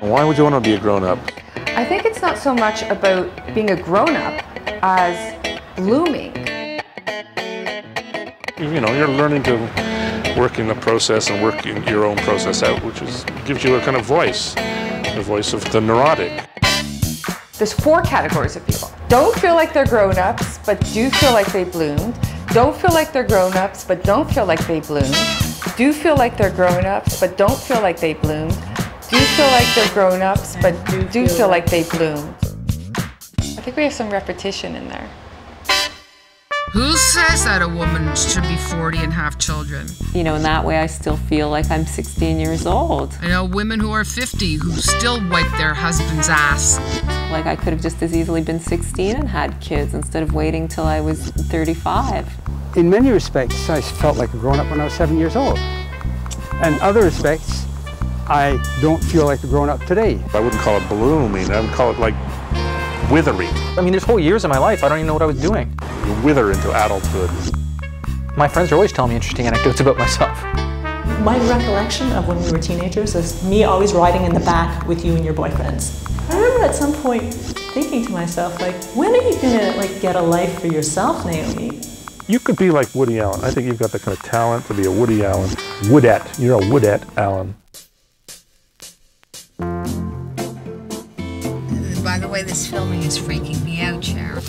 Why would you want to be a grown-up? I think it's not so much about being a grown-up as blooming. You know, you're learning to work in the process and working your own process out, which gives you a kind of voice, the voice of the neurotic. There's 4 categories of people. Don't feel like they're grown-ups, but do feel like they bloomed. Don't feel like they're grown-ups, but don't feel like they bloomed. Do feel like they're grown-ups, but don't feel like they bloomed. Do feel like they're grown-ups, but do feel like they bloomed. I think we have some repetition in there. Who says that a woman should be 40 and have children? You know, in that way I still feel like I'm 16 years old. I know women who are 50 who still wipe their husband's ass. Like I could have just as easily been 16 and had kids instead of waiting till I was 35. In many respects, I felt like a grown-up when I was 7 years old. In other respects, I don't feel like a grown-up today. I wouldn't call it blooming, I would call it like withering. I mean, there's whole years of my life I don't even know what I was doing. You wither into adulthood. My friends are always telling me interesting anecdotes about myself. My recollection of when we were teenagers is me always riding in the back with you and your boyfriends. I remember at some point thinking to myself, like, when are you gonna get a life for yourself, Naomi? You could be like Woody Allen. I think you've got the kind of talent to be a Woody Allen. Woodette. You're a Woodette Allen. By the way, this filming is freaking me out, Sharon.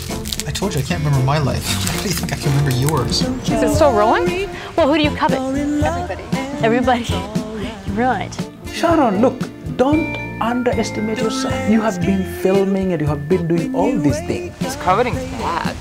I told you I can't remember my life. How do you think I can remember yours? Is it still rolling? Well, who do you covet? Everybody. Everybody. Right. Sharon, look, don't underestimate yourself. You have been filming and you have been doing all these things. This coveting's bad.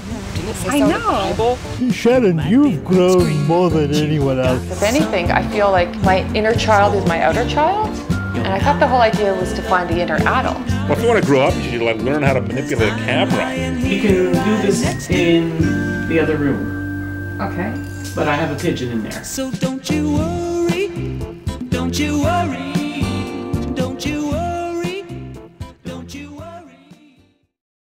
I know. Sharon, you've grown more than anyone else. If anything, I feel like my inner child is my outer child. And I thought the whole idea was to find the inner adult. Well, if you want to grow up, you should learn how to manipulate a camera. You can do this in the other room. Okay. But I have a pigeon in there. So don't you worry, don't you worry.